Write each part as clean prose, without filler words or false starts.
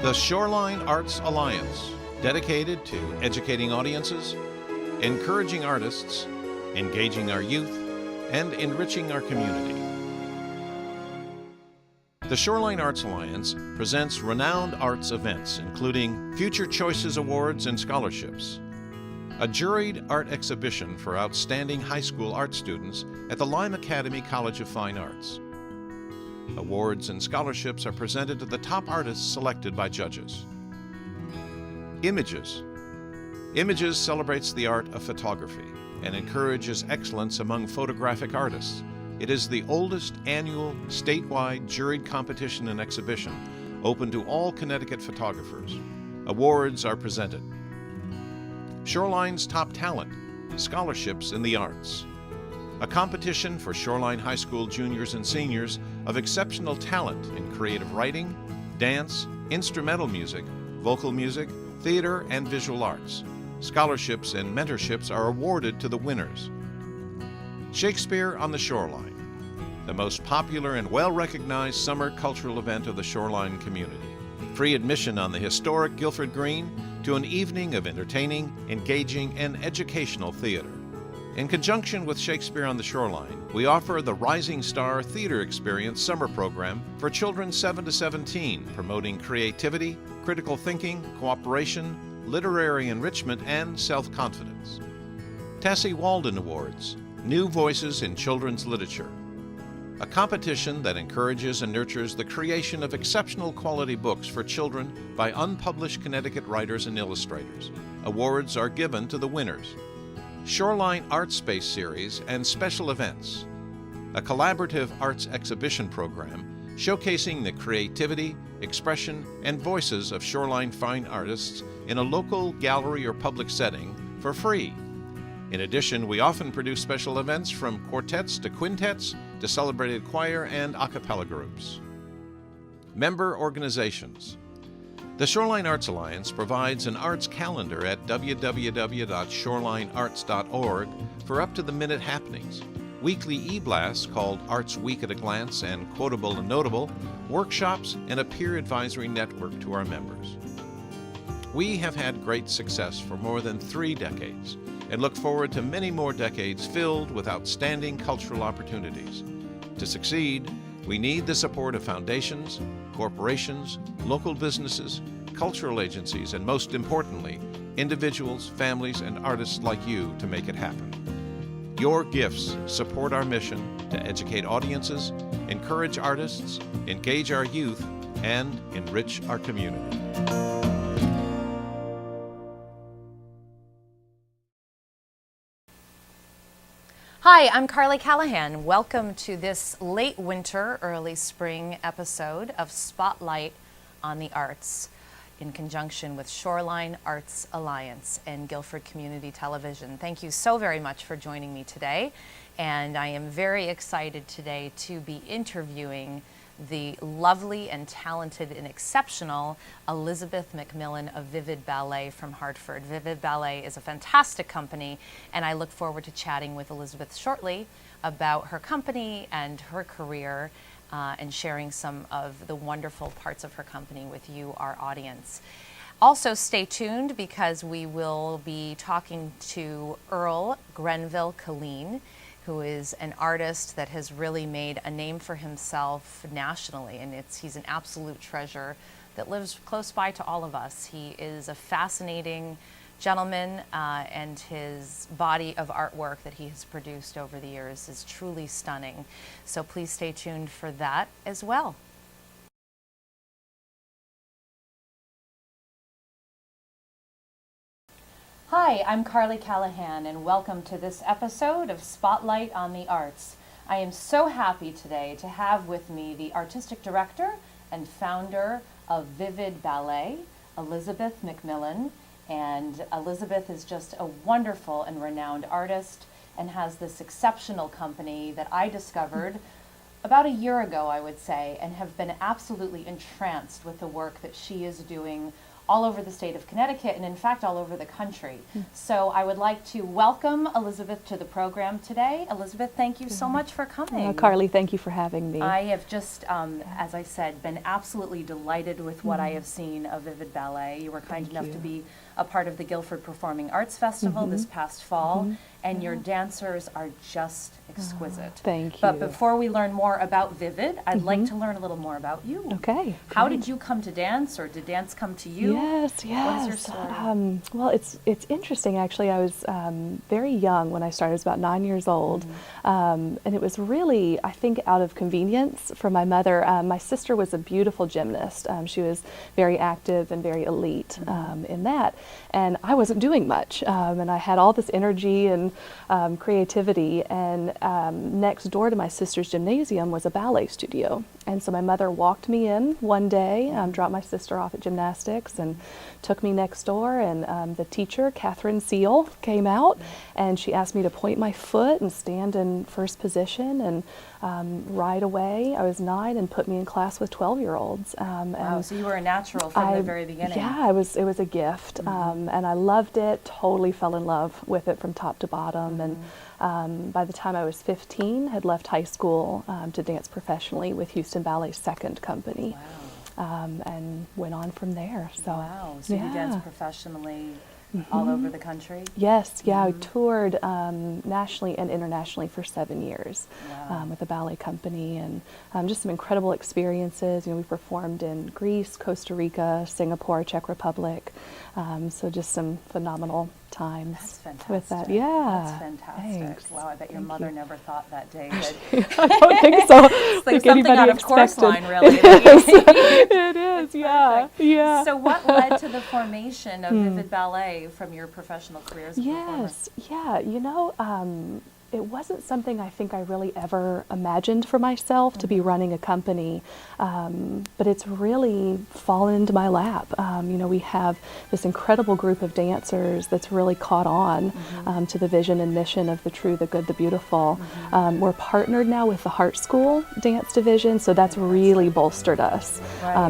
The Shoreline Arts Alliance, dedicated to educating audiences, encouraging artists, engaging our youth, and enriching our community. The Shoreline Arts Alliance presents renowned arts events, including Future Choices Awards and Scholarships, a juried art exhibition for outstanding high school art students at the Lime Academy College of Fine Arts. Awards and scholarships are presented to the top artists selected by judges. Images. Images celebrates the art of photography and encourages excellence among photographic artists. It is the oldest annual statewide juried competition and exhibition open to all Connecticut photographers. Awards are presented. Shoreline's Top Talent, Scholarships in the Arts. A competition for Shoreline High School juniors and seniors of exceptional talent in creative writing, dance, instrumental music, vocal music, theater, and visual arts. Scholarships and mentorships are awarded to the winners. Shakespeare on the Shoreline, the most popular and well-recognized summer cultural event of the Shoreline community. Free admission on the historic Guilford Green to an evening of entertaining, engaging, and educational theater. In conjunction with Shakespeare on the Shoreline, we offer the Rising Star Theater Experience summer program for children 7 to 17, promoting creativity, critical thinking, cooperation, literary enrichment, and self-confidence. Tessie Walden Awards, New Voices in Children's Literature, a competition that encourages and nurtures the creation of exceptional quality books for children by unpublished Connecticut writers and illustrators. Awards are given to the winners. Shoreline Art Space Series and Special Events, a collaborative arts exhibition program showcasing the creativity, expression, and voices of Shoreline fine artists in a local gallery or public setting for free. In addition, we often produce special events from quartets to quintets to celebrated choir and a cappella groups. Member organizations. The Shoreline Arts Alliance provides an arts calendar at www.shorelinearts.org for up-to-the-minute happenings, weekly e-blasts called Arts Week at a Glance and Quotable and Notable, workshops, and a peer advisory network to our members. We have had great success for more than 3 decades and look forward to many more decades filled with outstanding cultural opportunities. To succeed, we need the support of foundations, corporations, local businesses, cultural agencies, and most importantly, individuals, families, and artists like you to make it happen. Your gifts support our mission to educate audiences, encourage artists, engage our youth, and enrich our community. Hi, I'm Carly Callahan. Welcome to this late winter, early spring episode of Spotlight on the Arts in conjunction with Shoreline Arts Alliance and Guilford Community Television. Thank you so very much for joining me today. And I am very excited today to be interviewing the lovely and talented and exceptional Elizabeth McMillan of Vivid Ballet from Hartford. Vivid Ballet is a fantastic company, and I look forward to chatting with Elizabeth shortly about her company and her career and sharing some of the wonderful parts of her company with you, our audience. Also stay tuned because we will be talking to Earl Grenville-Killeen, who is an artist that has really made a name for himself nationally, and he's an absolute treasure that lives close by to all of us. He is a fascinating gentleman, and his body of artwork that he has produced over the years is truly stunning. So please stay tuned for that as well. Hi, I'm Carly Callahan, and welcome to this episode of Spotlight on the Arts. I am so happy today to have with me the artistic director and founder of Vivid Ballet, Elizabeth McMillan. And Elizabeth is just a wonderful and renowned artist and has this exceptional company that I discovered about a year ago, I would say, and have been absolutely entranced with the work that she is doing all over the state of Connecticut and in fact all over the country. So I would like to welcome Elizabeth to the program today. Elizabeth, thank you so much for coming. Carly, thank you for having me. I have just, as I said, been absolutely delighted with what I have seen of Vivid Ballet. You were kind enough to be a part of the Guilford Performing Arts Festival this past fall, and your dancers are just exquisite. Thank you. But before we learn more about Vivid, I'd like to learn a little more about you. Okay. How did you come to dance, or did dance come to you? Yes. What is your story? Well, it's interesting, actually. I was very young when I started. I was about 9 years old. And it was really, I think, out of convenience for my mother. My sister was a beautiful gymnast. She was very active and very elite in that. And I wasn't doing much. And I had all this energy and creativity. And next door to my sister's gymnasium was a ballet studio. And so my mother walked me in one day, dropped my sister off at gymnastics, and took me next door. And the teacher, Catherine Seal, came out, and she asked me to point my foot and stand in first position. And right away, I was 9, and put me in class with 12-year-olds. Wow, so you were a natural from the very beginning. Yeah, it was a gift, and I loved it. Totally fell in love with it from top to bottom. And by the time I was 15, had left high school to dance professionally with Houston Ballet's second company. Wow. And went on from there. So, wow, so you danced professionally all over the country? Yes, yeah, I toured nationally and internationally for 7 years with a ballet company, and just some incredible experiences. You know, we performed in Greece, Costa Rica, Singapore, Czech Republic, so just some phenomenal times. That's fantastic. With that. Yeah, that's fantastic. Thanks. Wow, I bet your mother never thought that day that I don't think so. it's like something out of Chorus Line, really. It is, yeah, perfect. yeah. So what led to the formation of Vivid Ballet from your professional career as a performer? Yes, yeah, you know, it wasn't something I think I really ever imagined for myself to be running a company, but it's really fallen into my lap. You know, we have this incredible group of dancers that's really caught on to the vision and mission of the true, the good, the beautiful. We're partnered now with the Heart School Dance Division, so that's really bolstered us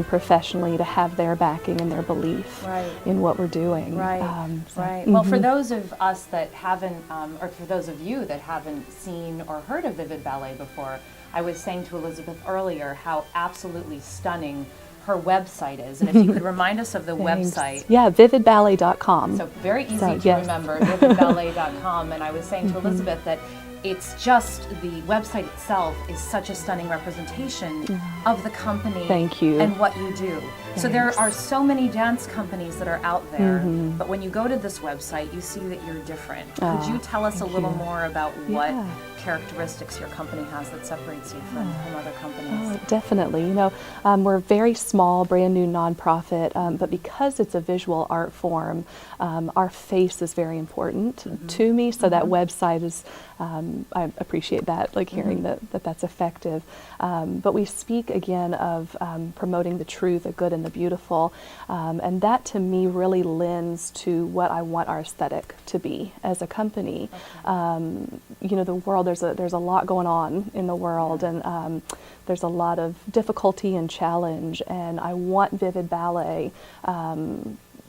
professionally to have their backing and their belief in what we're doing. Well, for those of us that haven't, or for those of you that haven't seen or heard of Vivid Ballet before, I was saying to Elizabeth earlier how absolutely stunning her website is. And if you could remind us of the website. Yeah, vividballet.com. So very easy to remember, vividballet.com. And I was saying to Elizabeth that it's just the website itself is such a stunning representation of the company and what you do. So there are so many dance companies that are out there, but when you go to this website, you see that you're different. Could you tell us a little more about what characteristics your company has that separates you from other companies? Oh, definitely. You know, we're a very small, brand new nonprofit, but because it's a visual art form, our face is very important to me. So that website is, I appreciate that, like hearing that's effective. But we speak again of promoting the true, the good, and the beautiful, and that to me really lends to what I want our aesthetic to be as a company. You know, the world, there's a lot going on in the world, and there's a lot of difficulty and challenge, and I want Vivid Ballet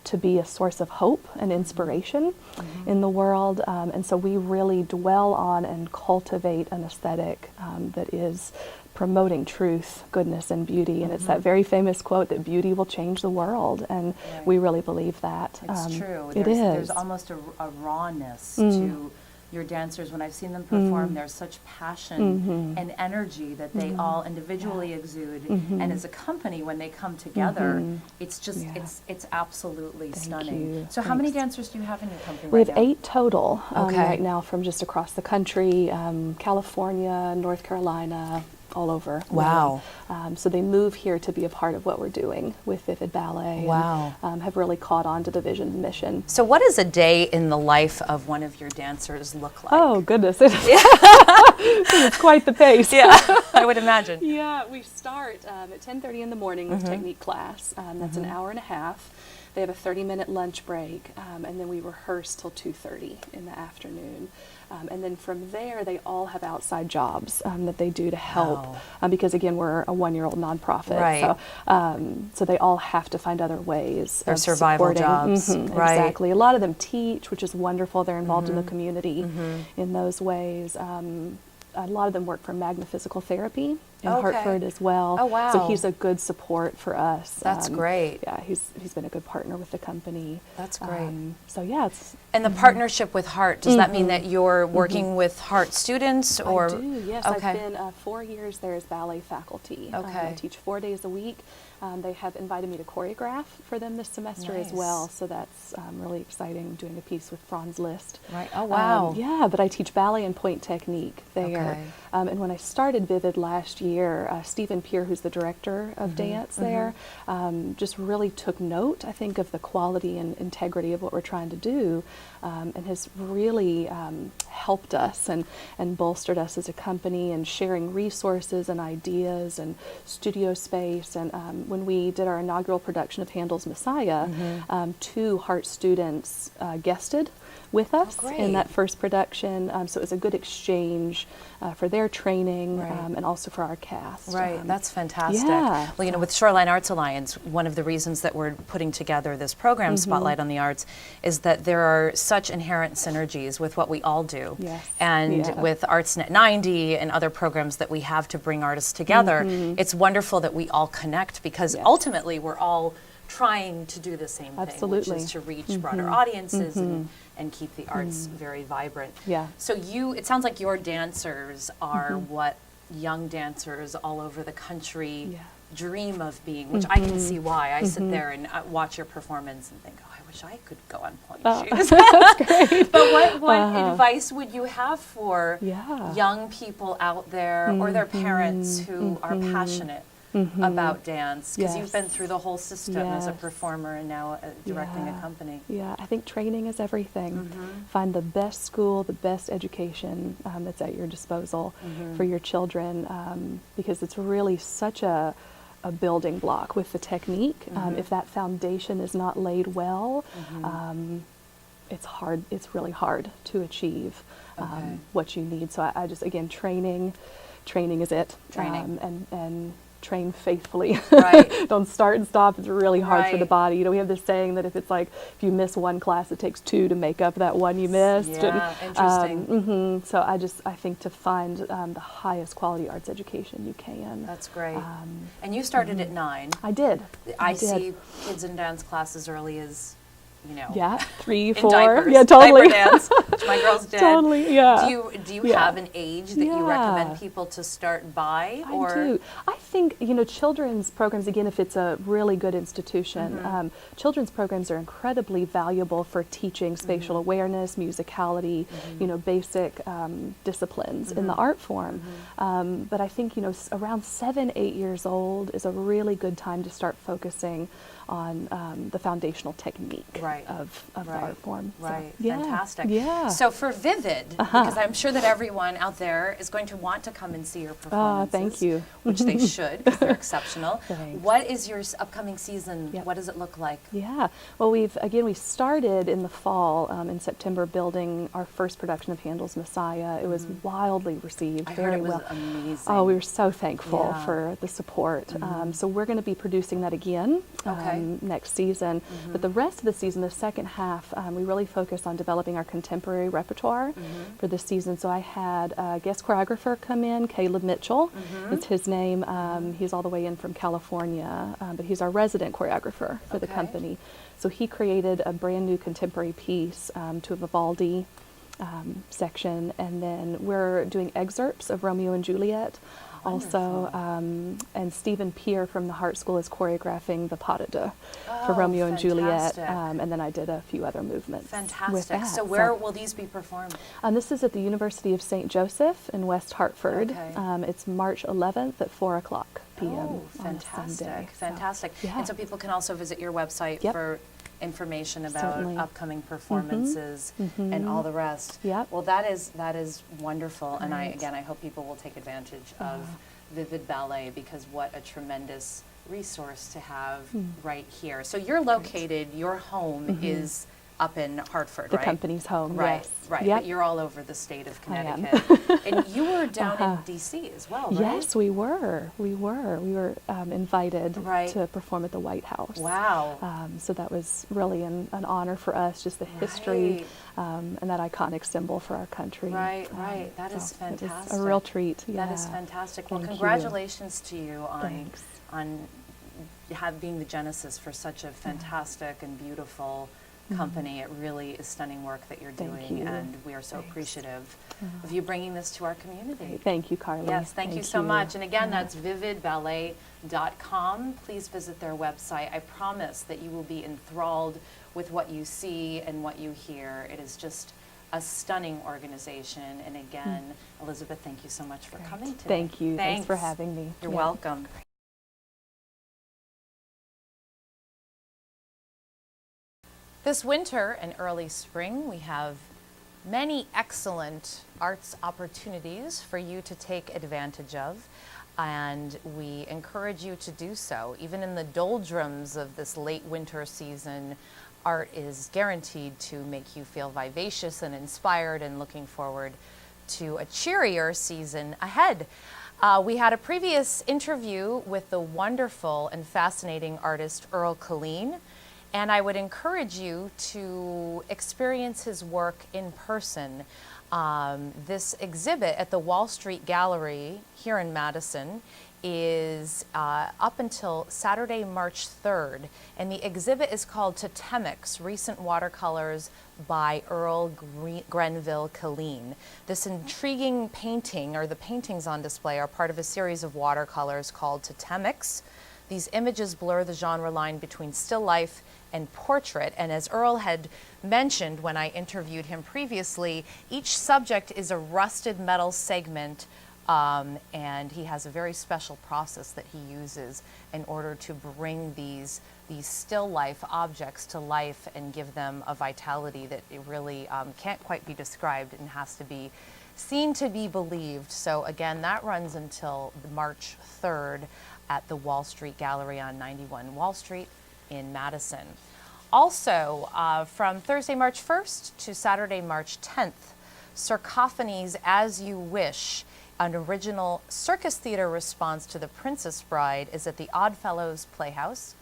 to be a source of hope and inspiration in the world, and so we really dwell on and cultivate an aesthetic that is promoting truth, goodness, and beauty. And it's that very famous quote that beauty will change the world, and we really believe that. It's true. It is. There's almost a rawness to your dancers. When I've seen them perform, there's such passion and energy that they all individually exude, and as a company, when they come together, it's just it's absolutely stunning. So how many dancers do you have in your company? We right have now? 8 total right now, from just across the country, California, North Carolina, all over. Wow. So they move here to be a part of what we're doing with Vivid Ballet. Wow. And, have really caught on to the vision and mission. So what does a day in the life of one of your dancers look like? Oh, goodness. It's quite the pace. Yeah, I would imagine. Yeah, we start at 10:30 in the morning with technique class. That's an hour and a half. they have a 30-minute lunch break, and then we rehearse till 2:30 in the afternoon. And then from there, they all have outside jobs that they do to help, because again, we're a one-year-old nonprofit, Right. so they all have to find other ways Their of survival supporting. jobs, right. Exactly. A lot of them teach, which is wonderful. They're involved in the community in those ways. A lot of them work for Magna Physical Therapy in Okay. Hartford as well. Oh, wow. So he's a good support for us. That's great. Yeah, he's been a good partner with the company. That's great. So yeah, it's. And the partnership with Heart, does that mean that you're working with Heart students, or? I do, yes. Okay. I've been 4 years there as ballet faculty. Okay. I teach 4 days a week. They have invited me to choreograph for them this semester as Nice. well, so that's really exciting, doing a piece with Franz Liszt. Right. Oh, wow. Yeah, but I teach ballet and point technique there. Okay. And when I started Vivid last year, Stephen Peer, who's the director of dance there, just really took note, I think, of the quality and integrity of what we're trying to do, and has really helped us and bolstered us as a company, and sharing resources and ideas and studio space. And when we did our inaugural production of Handel's Messiah, 2 Heart students guested with us great. in that first production. So it was a good exchange for their training, Right. and also for our cast. Right, that's fantastic. yeah. Well, with Shoreline Arts Alliance, one of the reasons that we're putting together this program, Spotlight on the Arts, is that there are such inherent synergies with what we all do. Yes. And Yeah. with ArtsNet 90 and other programs that we have to bring artists together, it's wonderful that we all connect, because Yes. ultimately we're all trying to do the same thing, Absolutely. which is to reach broader audiences and keep the arts very vibrant. Yeah. So it sounds like your dancers are what young dancers all over the country Yeah. dream of being, which I can see why. I sit there and watch your performance and think, oh, I wish I could go on point shoes. But what advice would you have for Yeah. young people out there, or their parents who are passionate about dance? Because you've been Yes. through the whole system as a Yes. performer and now directing a Yeah. company. Yeah, I think training is everything. Find the best school, the best education that's at your disposal for your children, because it's really such a building block with the technique. If that foundation is not laid well, it's really hard to achieve Okay. what you need. So I just, again, training is it. Training. And train faithfully. Right. Don't start and stop. It's really hard for the Right. body. You know, we have this saying that if you miss one class, it takes 2 to make up that one you missed. Yeah, interesting. So I think to find the highest quality arts education you can. That's great. And you started at 9. I did. I did. see kids in dance class as early as, Yeah, 3, in 4. diapers, Yeah, totally. diaper dance, which my girls did. Totally, yeah. Do you Yeah. have an age that you recommend people to start by? I do. I think, children's programs, again, if it's a really good institution, children's programs are incredibly valuable for teaching spatial awareness, musicality, basic disciplines in the art form. But I think, around 7, 8 years old is a really good time to start focusing on the foundational technique Right. of the Right. art form. So, Right, yeah, fantastic. Yeah. So for Vivid, because I'm sure that everyone out there is going to want to come and see your performances. thank you. Which they should, because they're exceptional. Thanks. What is your upcoming season? Yep. What does it look like? Yeah, well, we started in the fall, in September, building our first production of Handel's Messiah. It was wildly received, I very heard it was well. amazing. Oh, we were so thankful Yeah. for the support. So we're going to be producing that again Okay. next season. But the rest of the season, the second half, we really focus on developing our contemporary repertoire for this season. So I had a guest choreographer come in, Caleb Mitchell. It's his name. He's all the way in from California, but he's our resident choreographer for the Okay. company. So he created a brand new contemporary piece to a Vivaldi section, and then we're doing excerpts of Romeo and Juliet. Also, and Stephen Peer from the Hart School is choreographing the pas de deux for Oh, Romeo and Juliet, fantastic. and then I did a few other movements. with Fantastic. that. So where will these be performed? This is at the University of St. Joseph in West Hartford. Okay. It's March 11th at 4 o'clock p.m. Oh, on a fantastic. Sunday. So, Fantastic. yeah. And so people can also visit your website Yep. for information about Certainly. upcoming performances and all the rest. Yep. Well, that is wonderful. And Great. I hope people will take advantage of Vivid Ballet, because what a tremendous resource to have right here. So you're located, your home is up in Hartford, The right? company's home, Right, yes. right. Yep. But you're all over the state of I am. Connecticut. And you were down in D.C. as well, right? Yes, we were. We were invited Right. to perform at the White House. Wow. So that was really an honor for us, just the history Right. and that iconic symbol for our country. Right, right. That is so fantastic. It was a real treat. That Yeah. is fantastic. Well, Thank you. congratulations to you Thanks. on being the genesis for such a fantastic and beautiful company. It really is stunning work that you're Thank doing, you. and we are so Thanks. appreciative of you bringing this to our community. Thank you, Carly. Yes, thank you so much. And again, that's vividballet.com. Please visit their website. I promise that you will be enthralled with what you see and what you hear. It is just a stunning organization. And again, Elizabeth, thank you so much for coming today. Thank you. Thanks for having me. You're Yeah. welcome. This winter and early spring, we have many excellent arts opportunities for you to take advantage of, and we encourage you to do so. Even in the doldrums of this late winter season, art is guaranteed to make you feel vivacious and inspired and looking forward to a cheerier season ahead. We had a previous interview with the wonderful and fascinating artist Earl Killeen, and I would encourage you to experience his work in person. This exhibit at the Wall Street Gallery here in Madison is up until Saturday, March 3rd, and the exhibit is called Totemics, Recent Watercolors by Earl Grenville Killeen. This intriguing painting, or the paintings on display, are part of a series of watercolors called Totemics. These images blur the genre line between still life and portrait, and as Earl had mentioned when I interviewed him previously, each subject is a rusted metal segment, and he has a very special process that he uses in order to bring these still life objects to life and give them a vitality that it really can't quite be described and has to be seen to be believed. So again, that runs until March 3rd at the Wall Street Gallery on 91 Wall Street in Madison. Also, from Thursday, March 1st to Saturday, March 10th, Sarcophanies As You Wish, an original circus theater response to The Princess Bride, is at the Oddfellows Playhouse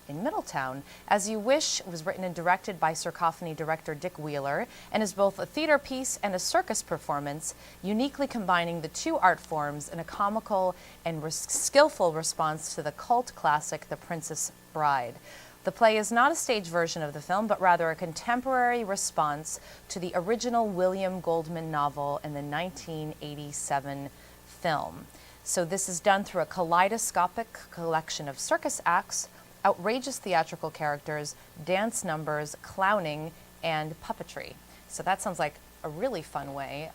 in Middletown. As You Wish was written and directed by Sarcophany director Dick Wheeler and is both a theater piece and a circus performance, uniquely combining the two art forms in a comical and skillful response to the cult classic The Princess Bride. The play is not a stage version of the film, but rather a contemporary response to the original William Goldman novel in the 1987 film. So this is done through a kaleidoscopic collection of circus acts, outrageous theatrical characters, dance numbers, clowning, and puppetry. So that sounds like a really fun way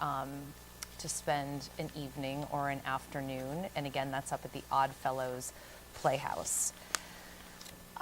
to spend an evening or an afternoon. And again, that's up at the Oddfellows Playhouse.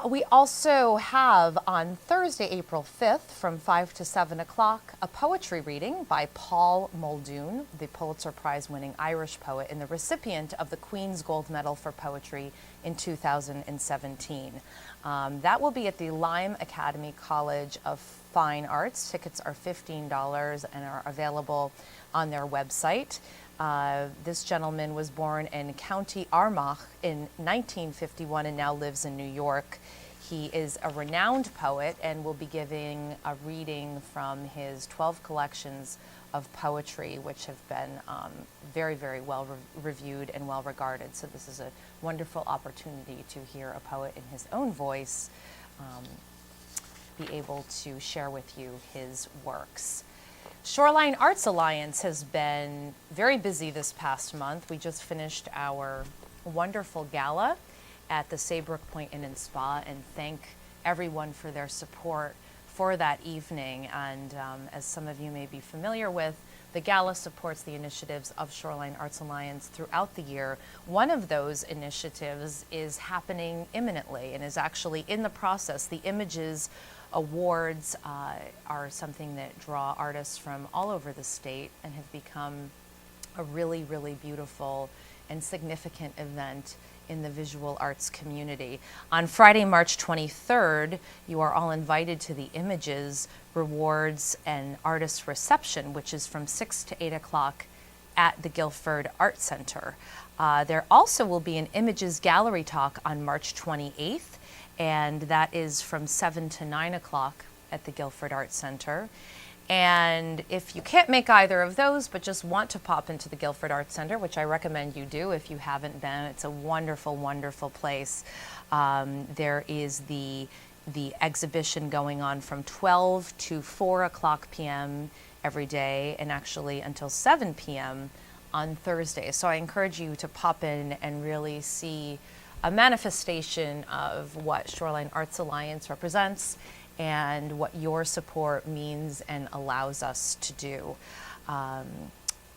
We also have on Thursday, April 5th, from 5 to 7 o'clock, a poetry reading by Paul Muldoon, the Pulitzer Prize-winning Irish poet and the recipient of the Queen's Gold Medal for Poetry in 2017. That will be at the Lyme Academy College of Fine Arts. Tickets are $15 and are available on their website. This gentleman was born in County Armagh in 1951 and now lives in New York. He is a renowned poet and will be giving a reading from his 12 collections of poetry, which have been very, very well reviewed and well regarded. So this is a wonderful opportunity to hear a poet in his own voice be able to share with you his works. Shoreline Arts Alliance has been very busy this past month. We just finished our wonderful gala at the Saybrook Point Inn and Spa, and thank everyone for their support for that evening. And as some of you may be familiar with, the gala supports the initiatives of Shoreline Arts Alliance throughout the year. One of those initiatives is happening imminently and is actually in the process. The Images Awards are something that draw artists from all over the state and have become a really, really beautiful and significant event in the visual arts community. On Friday, March 23rd, you are all invited to the Images, Rewards, and Artists Reception, which is from 6 to 8 o'clock at the Guilford Art Center. There also will be an Images Gallery Talk on March 28th, and that is from 7 to 9 o'clock at the Guilford Art Center. And if you can't make either of those, but just want to pop into the Guilford Art Center, which I recommend you do if you haven't been, it's a wonderful, wonderful place. There is the exhibition going on from 12 to 4 o'clock p.m. every day, and actually until 7 p.m. on Thursday. So I encourage you to pop in and really see a manifestation of what Shoreline Arts Alliance represents and what your support means and allows us to do.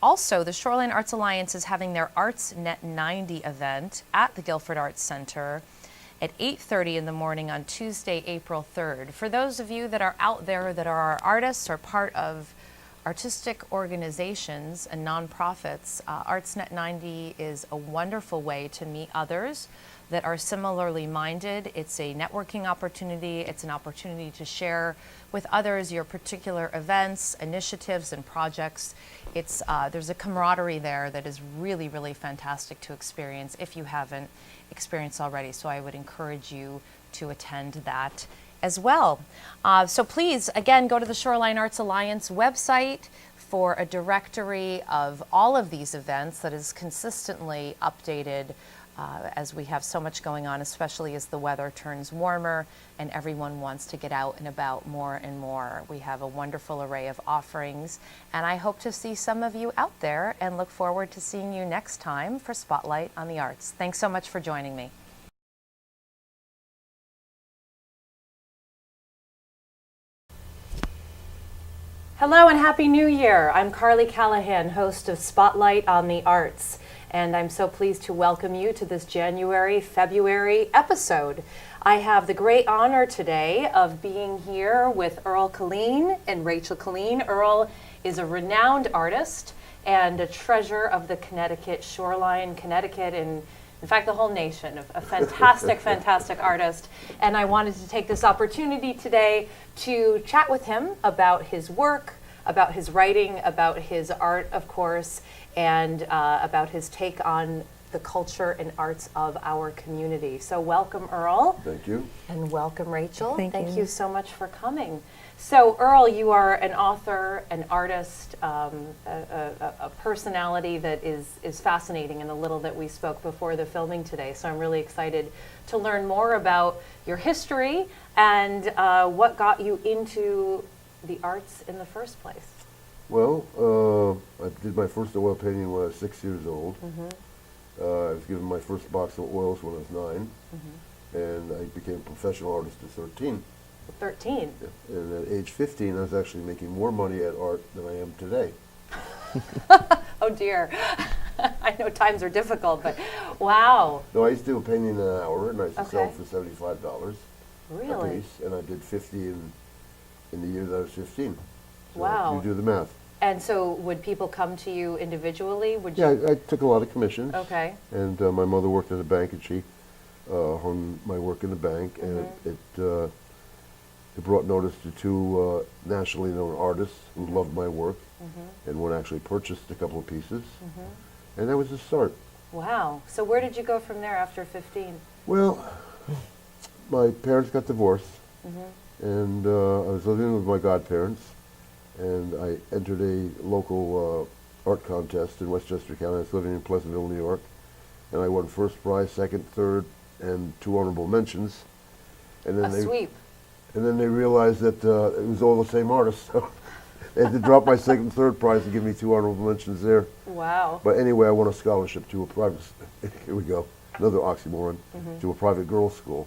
Also, the Shoreline Arts Alliance is having their Arts Net 90 event at the Guilford Arts Center at 8:30 in the morning on Tuesday, April 3rd. For those of you that are out there that are artists or part of artistic organizations and nonprofits, ArtsNet 90 is a wonderful way to meet others that are similarly minded. It's a networking opportunity. It's an opportunity to share with others your particular events, initiatives, and projects. There's a camaraderie there that is really, really fantastic to experience if you haven't experienced already. So I would encourage you to attend that as well. So please, again, go to the Shoreline Arts Alliance website for a directory of all of these events that is consistently updated as we have so much going on, especially as the weather turns warmer and everyone wants to get out and about more and more. We have a wonderful array of offerings, and I hope to see some of you out there and look forward to seeing you next time for Spotlight on the Arts. Thanks so much for joining me. Hello and Happy New Year. I'm Carly Callahan, host of Spotlight on the Arts, and I'm so pleased to welcome you to this January-February episode. I have the great honor today of being here with Earl Killeen and Rachel Killeen. Earl is a renowned artist and a treasure of the Connecticut, Shoreline, Connecticut, and in fact, the whole nation, a fantastic, fantastic artist. And I wanted to take this opportunity today to chat with him about his work, about his writing, about his art, of course, and about his take on the culture and arts of our community. So welcome, Earl. Thank you. And welcome, Rachel. Thank you so much for coming. So Earl, you are an author, an artist, a personality that is fascinating in the little that we spoke before the filming today. So I'm really excited to learn more about your history and what got you into the arts in the first place. Well, I did my first oil painting when I was 6 years old. I was given my first box of oils when I was 9, and I became a professional artist at 13. 13? Yeah. And at age 15, I was actually making more money at art than I am today. Oh dear. I know times are difficult, but wow. No, I used to do a painting in an hour, and I used to sell Okay. it for $75 Really? a piece, and I did 50 in the year that I was 15. So Wow. you do the math. And so would people come to you individually? Would you? Yeah, I took a lot of commissions. Okay. And my mother worked at a bank, and she hung my work in the bank, and it brought notice to two nationally known artists who loved my work, and one actually purchased a couple of pieces, and that was the start. Wow. So where did you go from there after 15? Well, my parents got divorced, and I was living with my godparents, and I entered a local art contest in Westchester County. I was living in Pleasantville, New York, and I won first prize, second, third, and 2 honorable mentions. And then A sweep. And then they realized that it was all the same artist, so they had to drop my second and third prize and give me 2 honorable mentions there. Wow. But anyway, I won a scholarship to a private, here we go, another oxymoron, to a private girls' school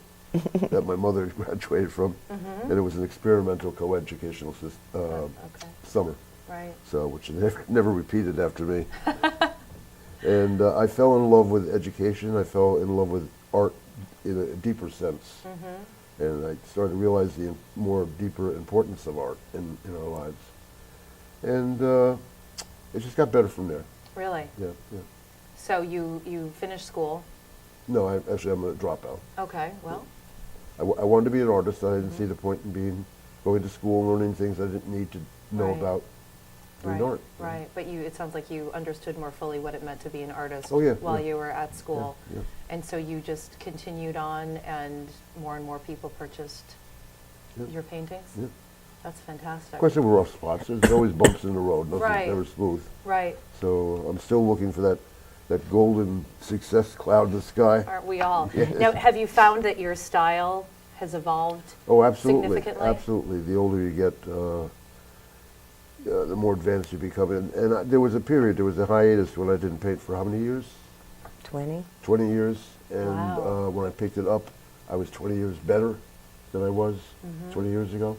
that my mother graduated from, and it was an experimental co-educational summer, Right. so which never repeated after me. And I fell in love with education. I fell in love with art in a deeper sense. And I started to realize the more deeper importance of art in our lives. And it just got better from there. Really? Yeah, yeah. So you finished school No, I'm a dropout. Okay, well, I wanted to be an artist. I didn't see the point in going to school and learning things I didn't need to know Right. about doing art. right. But it sounds like you understood more fully what it meant to be an artist Oh, yeah, while yeah. you were at school. Yeah. And so you just continued on and more people purchased Yep. your paintings? Yep. That's fantastic. Of course, there were rough spots. There's always bumps in the road. Nothing's Right. ever smooth. Right. So I'm still looking for that golden success cloud in the sky. Aren't we all? Yes. Now, have you found that your style has evolved? Oh, absolutely. Significantly? Absolutely. The older you get, the more advanced you become. And there was a hiatus when I didn't paint for how many years? 20? 20 years. And Wow. when I picked it up, I was 20 years better than I was 20 years ago.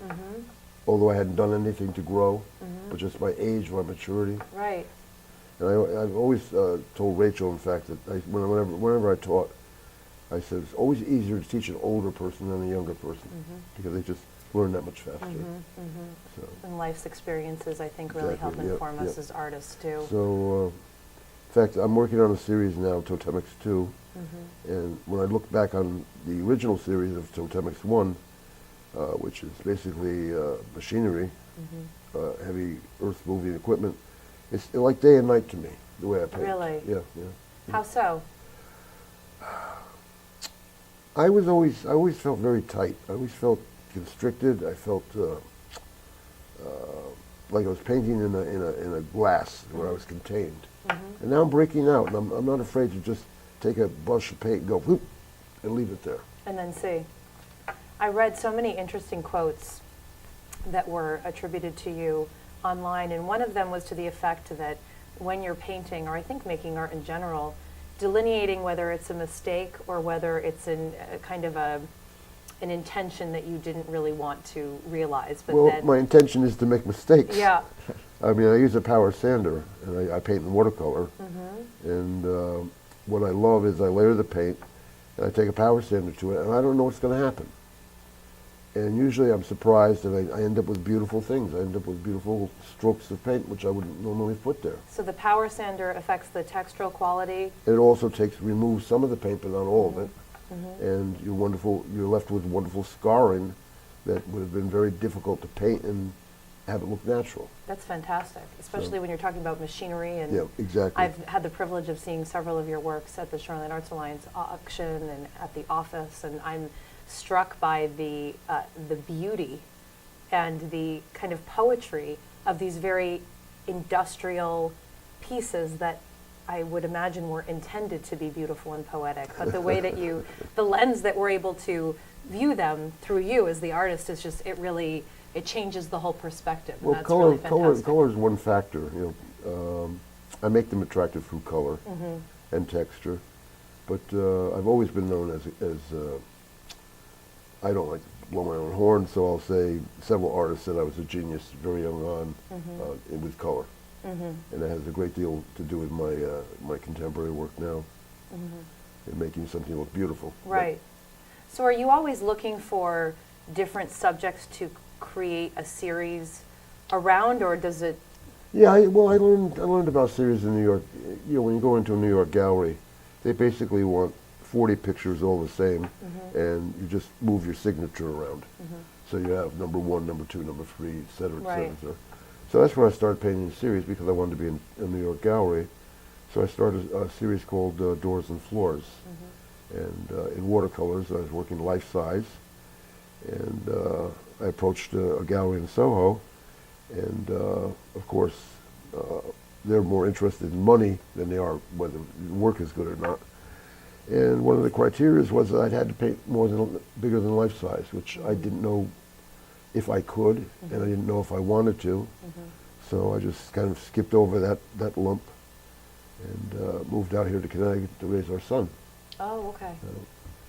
Although I hadn't done anything to grow, but just my age, my maturity. Right. And I've always told Rachel, in fact, that whenever I taught, I said it's always easier to teach an older person than a younger person because they just learn that much faster. So, And life's experiences, I think, really help Exactly, yeah, inform us yeah. as artists, too. so in fact, I'm working on a series now, Totemics 2, and when I look back on the original series of Totemics 1, which is basically machinery, heavy earth-moving equipment, it's like day and night to me, the way I paint. Really? Yeah, yeah. How so? I always felt very tight. I always felt constricted. I felt like I was painting in a glass where I was contained. And now I'm breaking out, and I'm not afraid to just take a brush of paint and go whoop, and leave it there. And then see. I read so many interesting quotes that were attributed to you online, and one of them was to the effect that when you're painting, or I think making art in general, delineating whether it's a mistake or whether it's an intention that you didn't really want to realize, but Well, that my intention is to make mistakes. yeah, I mean, I use a power sander, and I paint in watercolor. And what I love is I layer the paint, and I take a power sander to it, and I don't know what's going to happen. And usually I'm surprised, and I end up with beautiful things. I end up with beautiful strokes of paint, which I wouldn't normally put there. so the power sander affects the textural quality. It also removes some of the paint, but not all of it. And you're left with wonderful scarring that would have been very difficult to paint and have it look natural. That's fantastic, especially when you're talking about machinery. And Yeah, exactly. I've had the privilege of seeing several of your works at the Shoreline Arts Alliance auction and at the office, and I'm struck by the beauty and the kind of poetry of these very industrial pieces that I would imagine were intended to be beautiful and poetic. But the way that the lens that we're able to view them through you as the artist is just, it changes the whole perspective. And Well, that's really fantastic. color is one factor. I make them attractive through color and texture, but I've always been known as I don't like to blow my own horn, so I'll say several artists said I was a genius very young on with color, and that has a great deal to do with my contemporary work now, in making something look beautiful. Right. So are you always looking for different subjects to create a series around, or does it? Yeah, I learned about series in New York. When you go into a New York gallery, they basically want 40 pictures all the same, and you just move your signature around. So you have number 1, number 2, number 3, et cetera, et cetera, et cetera. So that's when I started painting series, because I wanted to be in a New York gallery. So I started a series called Doors and Floors. And in watercolors, I was working life size. And I approached a gallery in Soho, and of course, they're more interested in money than they are whether the work is good or not. And one of the criteria was that I'd had to paint bigger than life size, which I didn't know if I could, and I didn't know if I wanted to. So I just kind of skipped over that lump and moved out here to Connecticut to raise our son. Oh, okay.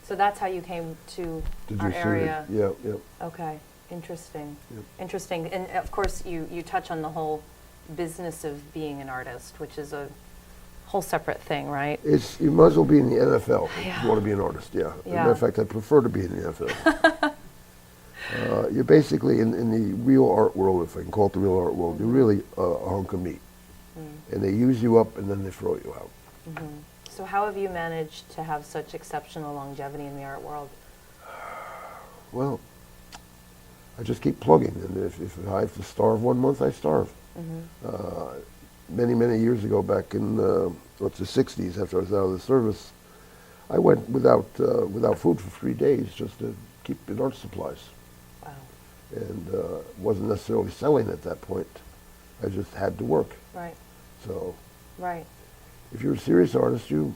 So that's how you came to our do area. series. Yeah, yeah. Okay, interesting. Yep. Interesting. And of course, you touch on the whole business of being an artist, which is a whole separate thing, right? You might as well be in the NFL if Yeah. you want to be an artist, yeah. As a Yeah. matter of fact, I prefer to be in the NFL. You're basically, in the real art world, if I can call it the real art world, you're really a hunk of meat. And they use you up and then they throw you out. So how have you managed to have such exceptional longevity in the art world? Well, I just keep plugging, and if I have to starve one month, I starve. Many years ago, back in the 60s, after I was out of the service, I went without food for 3 days just to keep in art supplies. Wow. And wasn't necessarily selling at that point. I just had to work. Right. So Right. if you're a serious artist, you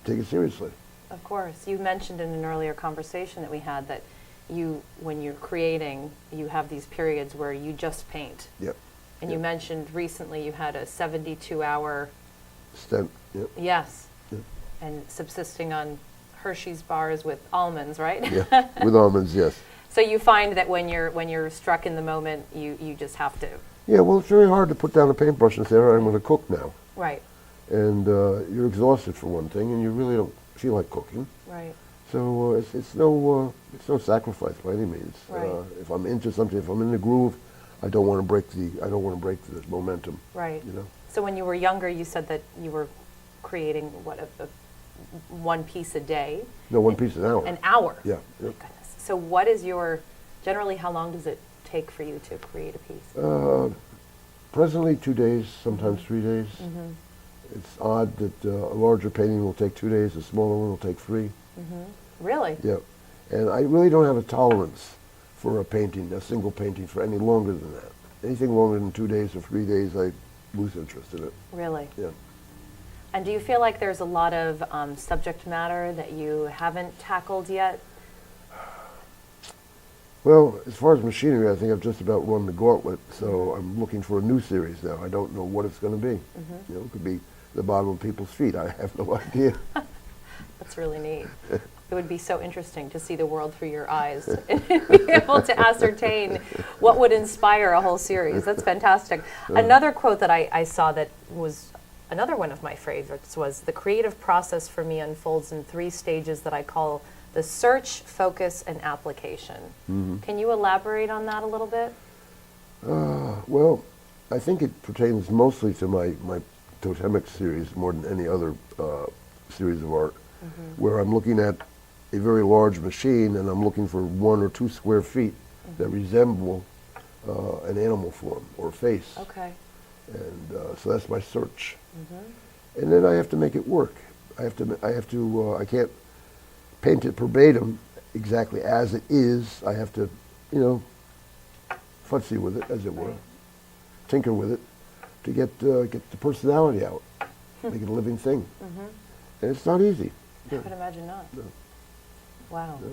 take it seriously. Of course. You mentioned in an earlier conversation that we had that you, when you're creating, you have these periods where you just paint. Yep. And you mentioned recently you had a 72-hour... Stent. Yep. Yes. Yep. And subsisting on Hershey's bars with almonds, right? Yeah. With almonds, yes. So you find that when you're struck in the moment, you just have to... Yeah, well, it's very hard to put down a paintbrush and say, all right, I'm going to cook now. Right. And you're exhausted for one thing, and you really don't feel like cooking. Right. So it's no sacrifice by any means. Right. If I'm into something, if I'm in the groove, I don't want to break the momentum. Right. You know. So when you were younger, you said that you were creating what a one piece a day. No, one piece an hour. An hour. Yeah. My Yep. goodness. So what is your generally? How long does it take for you to create a piece? Presently 2 days, sometimes 3 days. It's odd that a larger painting will take 2 days, a smaller one will take 3. Really? Yeah. And I really don't have a tolerance for a painting, a single painting, for any longer than that. Anything longer than 2 days or 3 days, I lose interest in it. Really? Yeah. And do you feel like there's a lot of subject matter that you haven't tackled yet? Well, as far as machinery, I think I've just about run the gauntlet, so I'm looking for a new series now. I don't know what it's going to be. You know, it could be the bottom of people's feet. I have no idea. That's really neat. It would be so interesting to see the world through your eyes and be able to ascertain what would inspire a whole series. That's fantastic. Another quote that I saw that was another one of my favorites was, "The creative process for me unfolds in 3 stages that I call the search, focus, and application." Can you elaborate on that a little bit? Well, I think it pertains mostly to my totemic series more than any other series of art, where I'm looking at a very large machine and I'm looking for 1 or 2 square feet that resemble an animal form or face. Okay. And so that's my search. And then I have to make it work. I can't paint it verbatim exactly as it is. I have to, you know, futzy with it, as it were, tinker with it to get the personality out, make it a living thing. And it's not easy. I could imagine not. No. Wow. No.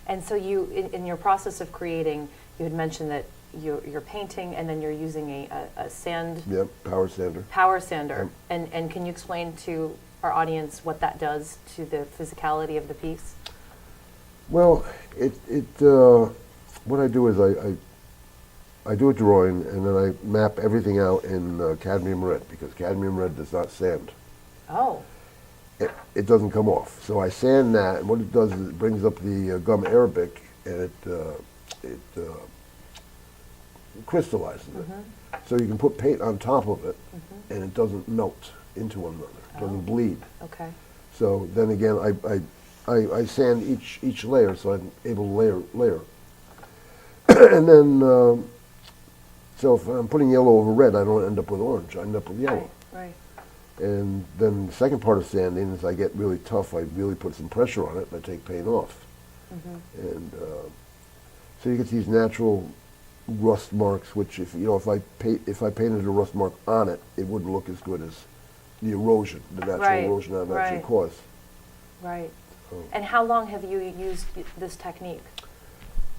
And so you, in your process of creating, you had mentioned that you're painting and then you're using a sand... Yep, power sander. Power sander. And can you explain to our audience what that does to the physicality of the piece? Well, what I do is I do a drawing and then I map everything out in cadmium red, because cadmium red does not sand. Oh. It doesn't come off. So I sand that, and what it does is it brings up the gum arabic and it crystallizes it. So you can put paint on top of it and it doesn't melt into one another. It doesn't bleed. Okay. So then again, I sand each layer so I'm able to layer. And then, so if I'm putting yellow over red, I don't end up with orange. I end up with yellow. Right. And then the second part of sanding is I get really tough. I really put some pressure on it and I take paint off. And so you get these natural rust marks, which if I painted a rust mark on it, it wouldn't look as good as the erosion, the natural erosion that would actually cause. Right. And how long have you used this technique?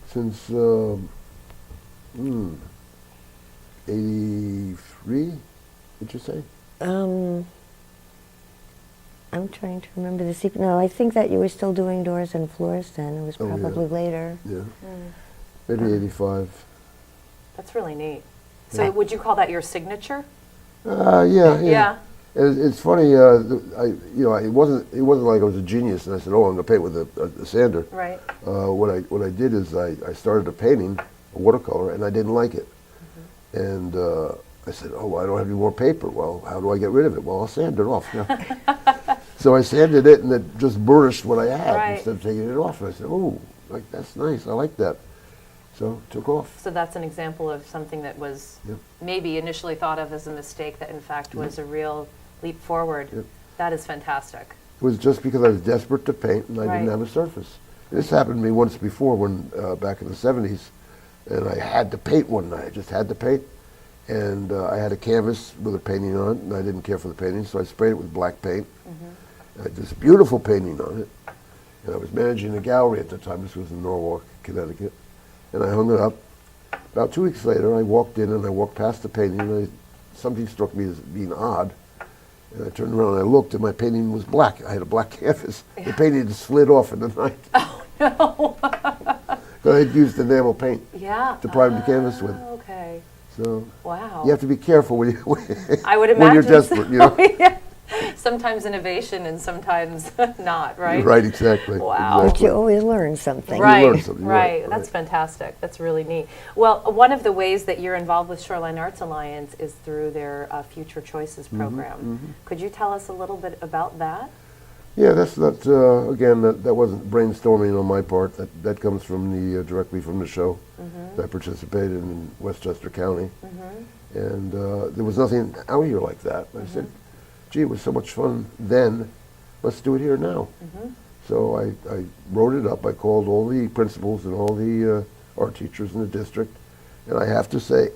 Since 83, would you say? I'm trying to remember the secret. No, I think that you were still doing doors and floors then. It was probably later. Yeah. Maybe 85. That's really neat. So would you call that your signature? Yeah. It's funny. It wasn't like I was a genius and I said, "Oh, I'm going to paint with a sander." Right. What I did is I started a painting, a watercolor, and I didn't like it, and I said, "Oh, I don't have any more paper. Well, how do I get rid of it? Well, I'll sand it off." So I sanded it, and it just burnished what I had Right. instead of taking it off. I said, "Oh, like that's nice. I like that." So took off. So that's an example of something that was Yep. maybe initially thought of as a mistake that in fact was a real leap forward. Yep. That is fantastic. It was just because I was desperate to paint, and I Right. didn't have a surface. This happened to me once before, when back in the '70s, and I had to paint one night. I just had to paint, and I had a canvas with a painting on it, and I didn't care for the painting, so I sprayed it with black paint. I had this beautiful painting on it, and I was managing a gallery at the time. This was in Norwalk, Connecticut, and I hung it up. About 2 weeks later, I walked in, and I walked past the painting, and something struck me as being odd. And I turned around and I looked, and my painting was black. I had a black canvas. The painting had slid off in the night. Oh, no. Because I'd used enamel paint Yeah. to prime the canvas with. Okay. So Wow. you have to be careful when, I would imagine. when you're desperate, you know. Yeah. Sometimes innovation and sometimes not, right? Right, exactly. Wow. But Exactly. you always learn something. Right, learn something, right. right, That's right. fantastic. That's really neat. Well, one of the ways that you're involved with Shoreline Arts Alliance is through their Future Choices program. Could you tell us a little bit about that? Yeah, that's not, again, that wasn't brainstorming on my part. That comes from directly from the show that I participated in Westchester County. And there was nothing out here like that. I said, gee, it was so much fun then, let's do it here now. So I wrote it up. I called all the principals and all the art teachers in the district, and I have to say,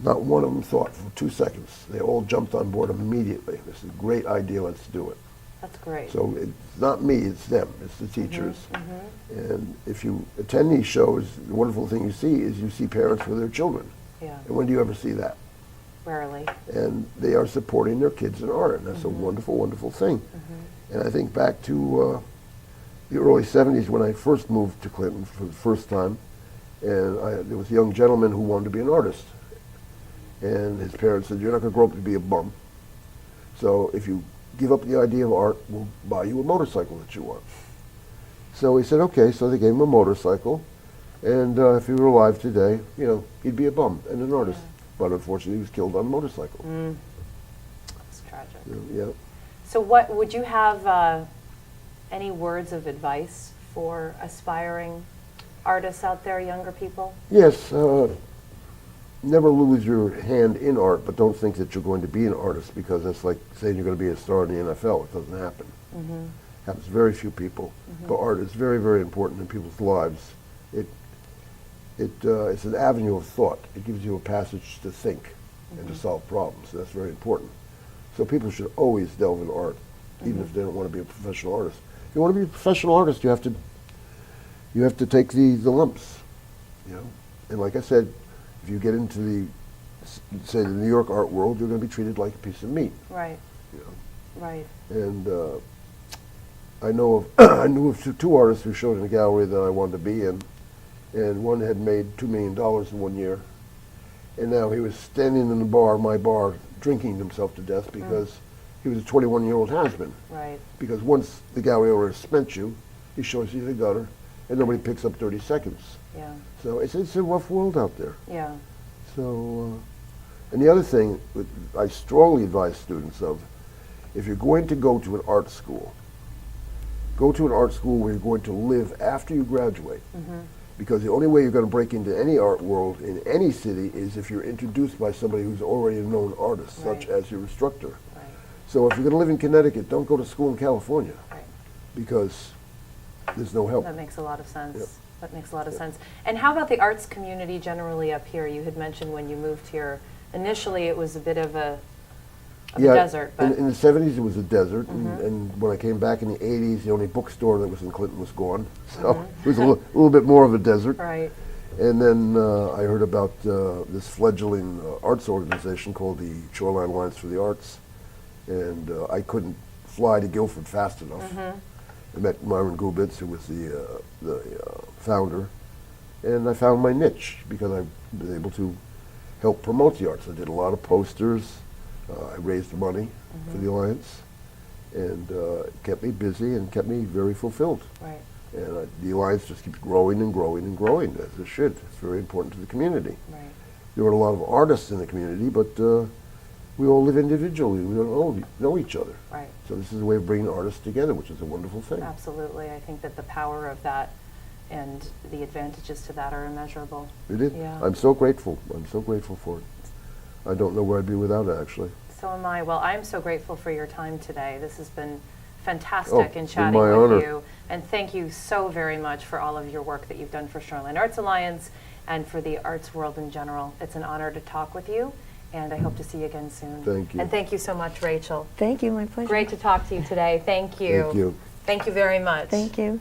not one of them thought for 2 seconds. They all jumped on board immediately. This is a great idea, let's do it. That's great. So it's not me, it's them, it's the teachers. And if you attend these shows, the wonderful thing you see is you see parents with their children. Yeah, And when do you ever see that? rarely. And they are supporting their kids in art, and that's a wonderful, wonderful thing. And I think back to the early '70s when I first moved to Clinton for the first time, and there was a young gentleman who wanted to be an artist. And his parents said, "You're not going to grow up to be a bum. So if you give up the idea of art, we'll buy you a motorcycle that you want." So he said, okay, so they gave him a motorcycle, and if he were alive today, you know, he'd be a bum and an artist. But unfortunately, he was killed on a motorcycle. It's tragic. Yeah. So what, would you have any words of advice for aspiring artists out there, younger people? Yes, never lose your hand in art, but don't think that you're going to be an artist, because that's like saying you're going to be a star in the NFL. It doesn't happen. Happens to very few people. But art is very, very important in people's lives. It's an avenue of thought. It gives you a passage to think and to solve problems. That's very important. So people should always delve in art, even if they don't want to be a professional artist. If you want to be a professional artist, you have to take the lumps, you know. And like I said, if you get into say the New York art world, you're going to be treated like a piece of meat. Right, You know? right. And I know of I knew of two artists who showed in a gallery that I wanted to be in, and one had made $2 million in 1 year, and now he was standing in the bar, my bar, drinking himself to death because he was a 21-year-old has-been. Right. Because once the gallery owner spent you, he shows you the gutter, and nobody picks up 30 seconds. Yeah. So it's a rough world out there. Yeah. So, and the other thing I strongly advise students of, if you're going to go to an art school, go to an art school where you're going to live after you graduate. Because the only way you're going to break into any art world in any city is if you're introduced by somebody who's already a known artist, such Right. as your instructor. Right. So if you're going to live in Connecticut, don't go to school in California, Right. because there's no help. That makes a lot of sense. Yep. That makes a lot of sense. And how about the arts community generally up here? You had mentioned when you moved here, initially it was a bit of a desert, but in the 70s it was a desert, and when I came back in the 80s, the only bookstore that was in Clinton was gone. So it was a little bit more of a desert. right. And then I heard about this fledgling arts organization called the Shoreline Alliance for the Arts, and I couldn't fly to Guilford fast enough. I met Myron Gubitz, who was the founder, and I found my niche because I was able to help promote the arts. I did a lot of posters. I raised money for the Alliance, and it kept me busy and kept me very fulfilled. Right. And the Alliance just keeps growing and growing and growing, as it should. It's very important to the community. Right. There were a lot of artists in the community, but we all live individually. We don't know each other. Right. So this is a way of bringing artists together, which is a wonderful thing. Absolutely. I think that the power of that and the advantages to that are immeasurable. It is. Yeah. I'm so grateful. I'm so grateful for it. I don't know where I'd be without it, actually. So am I. Well, I'm so grateful for your time today. This has been fantastic Oh, in been chatting my with honor. you. And thank you so very much for all of your work that you've done for Shoreline Arts Alliance and for the arts world in general. It's an honor to talk with you, and I hope to see you again soon. Thank you. And thank you so much, Rachel. Thank you, my pleasure. Great to talk to you today. Thank you. Thank you. Thank you very much. Thank you.